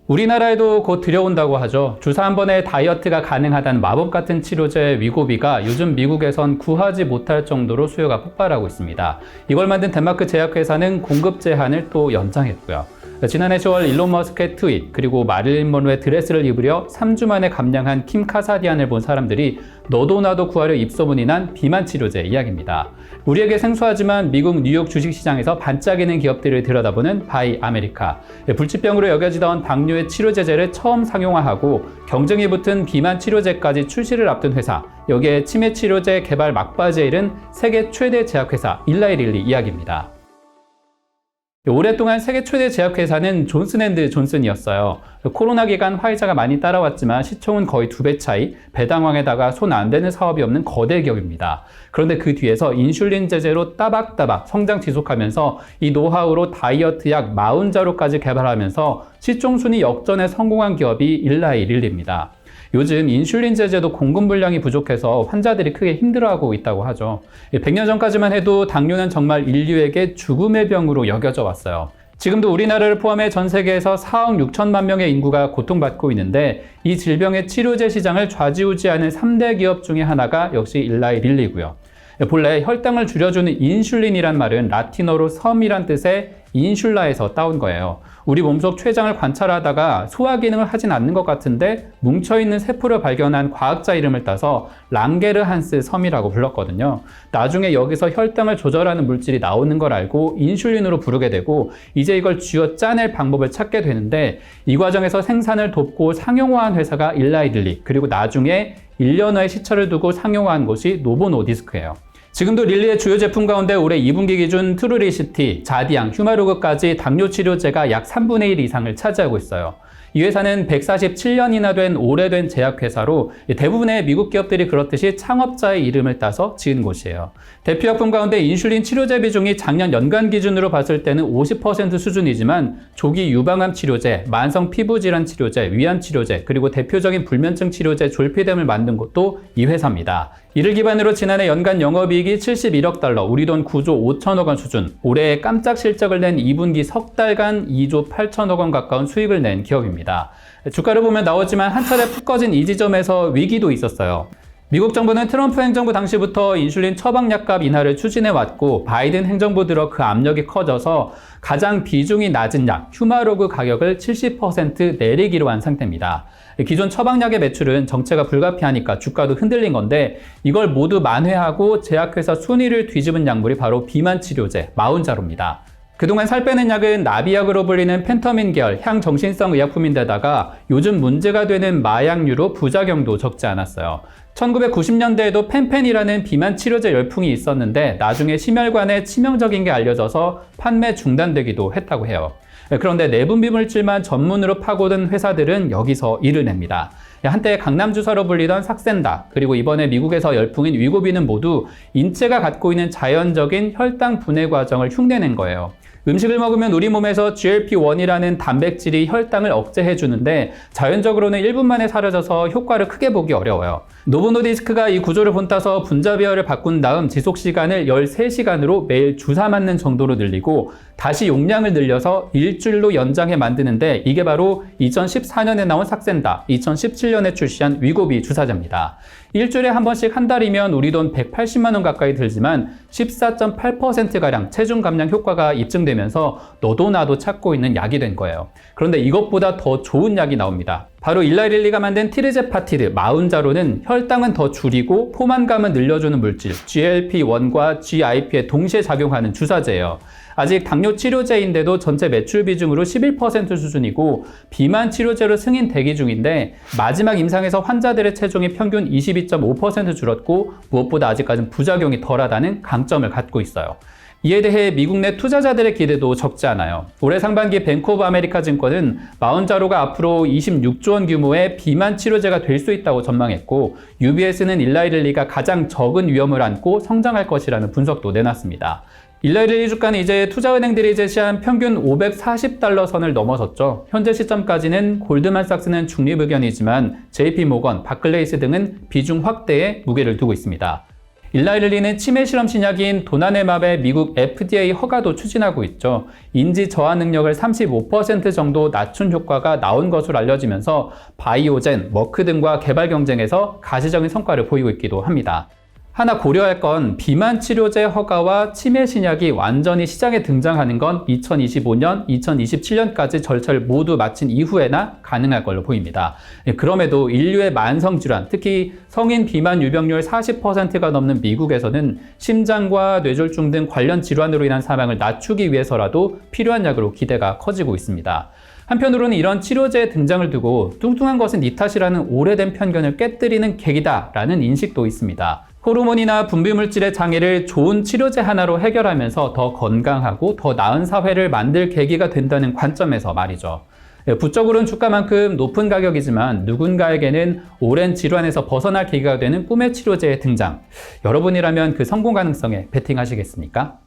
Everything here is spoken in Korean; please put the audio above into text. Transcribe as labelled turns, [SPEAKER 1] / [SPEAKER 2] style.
[SPEAKER 1] 우리나라에도 곧 들여온다고 하죠. 주사 한 번에 다이어트가 가능하다는 마법 같은 치료제 위고비가 요즘 미국에선 구하지 못할 정도로 수요가 폭발하고 있습니다. 이걸 만든 덴마크 제약회사는 공급 제한을 또 연장했고요. 지난해 10월 일론 머스크의 트윗, 그리고 마릴린 먼로의 드레스를 입으려 3주 만에 감량한 킴 카사디안을 본 사람들이 너도 나도 구하려 입소문이 난 비만 치료제 이야기입니다. 우리에게 생소하지만 미국 뉴욕 주식시장에서 반짝이는 기업들을 들여다보는 바이 아메리카. 불치병으로 여겨지던 당뇨의 치료제제를 처음 상용화하고 경쟁이 붙은 비만 치료제까지 출시를 앞둔 회사. 여기에 치매 치료제 개발 막바지에 이른 세계 최대 제약회사 일라이 릴리 이야기입니다. 오랫동안 세계 최대 제약회사는 존슨앤드존슨이었어요. 코로나 기간 화이자가 많이 따라왔지만 시총은 거의 2배 차이, 배당왕에다가 손 안 대는 사업이 없는 거대 기업입니다. 그런데 그 뒤에서 인슐린 제제로 따박따박 성장 지속하면서 이 노하우로 다이어트 약 40자루까지 개발하면서 시총 순위 역전에 성공한 기업이 일라이 릴리입니다. 요즘 인슐린 제제도 공급 물량이 부족해서 환자들이 크게 힘들어하고 있다고 하죠. 100년 전까지만 해도 당뇨는 정말 인류에게 죽음의 병으로 여겨져 왔어요. 지금도 우리나라를 포함해 전 세계에서 4억 6천만 명의 인구가 고통받고 있는데 이 질병의 치료제 시장을 좌지우지하는 3대 기업 중에 하나가 역시 일라이 릴리고요. 본래 혈당을 줄여주는 인슐린이란 말은 라틴어로 섬이란 뜻의 인슐라에서 따온 거예요. 우리 몸속 췌장을 관찰하다가 소화 기능을 하진 않는 것 같은데 뭉쳐있는 세포를 발견한 과학자 이름을 따서 랑게르한스 섬이라고 불렀거든요. 나중에 여기서 혈당을 조절하는 물질이 나오는 걸 알고 인슐린으로 부르게 되고 이제 이걸 쥐어 짜낼 방법을 찾게 되는데 이 과정에서 생산을 돕고 상용화한 회사가 일라이 릴리, 그리고 나중에 1년여의 시차를 두고 상용화한 곳이 노보 노디스크예요. 지금도 릴리의 주요 제품 가운데 올해 2분기 기준 트루리시티, 자디앙, 휴마로그까지 당뇨 치료제가 약 3분의 1 이상을 차지하고 있어요. 이 회사는 147년이나 된 오래된 제약회사로 대부분의 미국 기업들이 그렇듯이 창업자의 이름을 따서 지은 곳이에요. 대표약품 가운데 인슐린 치료제 비중이 작년 연간 기준으로 봤을 때는 50% 수준이지만 조기 유방암 치료제, 만성 피부질환 치료제, 위암 치료제, 그리고 대표적인 불면증 치료제 졸피뎀을 만든 곳도 이 회사입니다. 이를 기반으로 지난해 연간 영업이익이 71억 달러, 우리 돈 9조 5천억 원 수준, 올해 깜짝 실적을 낸 2분기 석 달간 2조 8천억 원 가까운 수익을 낸 기업입니다. 주가를 보면 나오지만 한 차례 푹 꺼진 이 지점에서 위기도 있었어요. 미국 정부는 트럼프 행정부 당시부터 인슐린 처방약값 인하를 추진해왔고 바이든 행정부 들어 그 압력이 커져서 가장 비중이 낮은 약, 휴마로그 가격을 70% 내리기로 한 상태입니다. 기존 처방약의 매출은 정체가 불가피하니까 주가도 흔들린 건데 이걸 모두 만회하고 제약회사 순위를 뒤집은 약물이 바로 비만 치료제 마운자로입니다. 그동안 살 빼는 약은 나비약으로 불리는 펜터민 계열 향정신성 의약품인데다가 요즘 문제가 되는 마약류로 부작용도 적지 않았어요. 1990년대에도 펜펜이라는 비만 치료제 열풍이 있었는데 나중에 심혈관에 치명적인 게 알려져서 판매 중단되기도 했다고 해요. 그런데 내분비 물질만 전문으로 파고든 회사들은 여기서 일을 냅니다. 한때 강남주사로 불리던 삭센다, 그리고 이번에 미국에서 열풍인 위고비는 모두 인체가 갖고 있는 자연적인 혈당 분해 과정을 흉내낸 거예요. 음식을 먹으면 우리 몸에서 GLP-1이라는 단백질이 혈당을 억제해주는데 자연적으로는 1분 만에 사라져서 효과를 크게 보기 어려워요. 노보 노디스크가 이 구조를 본따서 분자배열을 바꾼 다음 지속시간을 13시간으로 매일 주사 맞는 정도로 늘리고 다시 용량을 늘려서 일주일로 연장해 만드는데 이게 바로 2014년에 나온 삭센다, 2017년에 출시한 위고비 주사제입니다. 일주일에 한 번씩 한 달이면 우리 돈 180만 원 가까이 들지만 14.8%가량 체중 감량 효과가 입증되면서 너도 나도 찾고 있는 약이 된 거예요. 그런데 이것보다 더 좋은 약이 나옵니다. 바로 일라이 릴리가 만든 티르제파티드 마운자로는 혈당은 더 줄이고 포만감은 늘려주는 물질 GLP-1과 GIP에 동시에 작용하는 주사제예요. 아직 당뇨 치료제인데도 전체 매출 비중으로 11% 수준이고 비만 치료제로 승인 대기 중인데 마지막 임상에서 환자들의 체중이 평균 22.5% 줄었고 무엇보다 아직까지는 부작용이 덜하다는 강점을 갖고 있어요. 이에 대해 미국 내 투자자들의 기대도 적지 않아요. 올해 상반기 뱅크 오브 아메리카 증권은 마운자로가 앞으로 26조 원 규모의 비만 치료제가 될 수 있다고 전망했고 UBS는 일라이 릴리가 가장 적은 위험을 안고 성장할 것이라는 분석도 내놨습니다. 일라이 릴리 주가는 이제 투자은행들이 제시한 평균 540달러 선을 넘어섰죠. 현재 시점까지는 골드만삭스는 중립 의견이지만 JP모건, 바클레이스 등은 비중 확대에 무게를 두고 있습니다. 일라일리는 치매 실험 신약인 도나네맙의 미국 FDA 허가도 추진하고 있죠. 인지 저하 능력을 35% 정도 낮춘 효과가 나온 것으로 알려지면서 바이오젠, 머크 등과 개발 경쟁에서 가시적인 성과를 보이고 있기도 합니다. 하나 고려할 건 비만 치료제 허가와 치매 신약이 완전히 시장에 등장하는 건 2025년, 2027년까지 절차를 모두 마친 이후에나 가능할 걸로 보입니다. 그럼에도 인류의 만성질환, 특히 성인 비만 유병률 40%가 넘는 미국에서는 심장과 뇌졸중 등 관련 질환으로 인한 사망을 낮추기 위해서라도 필요한 약으로 기대가 커지고 있습니다. 한편으로는 이런 치료제의 등장을 두고 뚱뚱한 것은 네 탓이라는 오래된 편견을 깨뜨리는 계기다라는 인식도 있습니다. 호르몬이나 분비물질의 장애를 좋은 치료제 하나로 해결하면서 더 건강하고 더 나은 사회를 만들 계기가 된다는 관점에서 말이죠. 부적으로는 주가만큼 높은 가격이지만 누군가에게는 오랜 질환에서 벗어날 계기가 되는 꿈의 치료제의 등장. 여러분이라면 그 성공 가능성에 베팅하시겠습니까?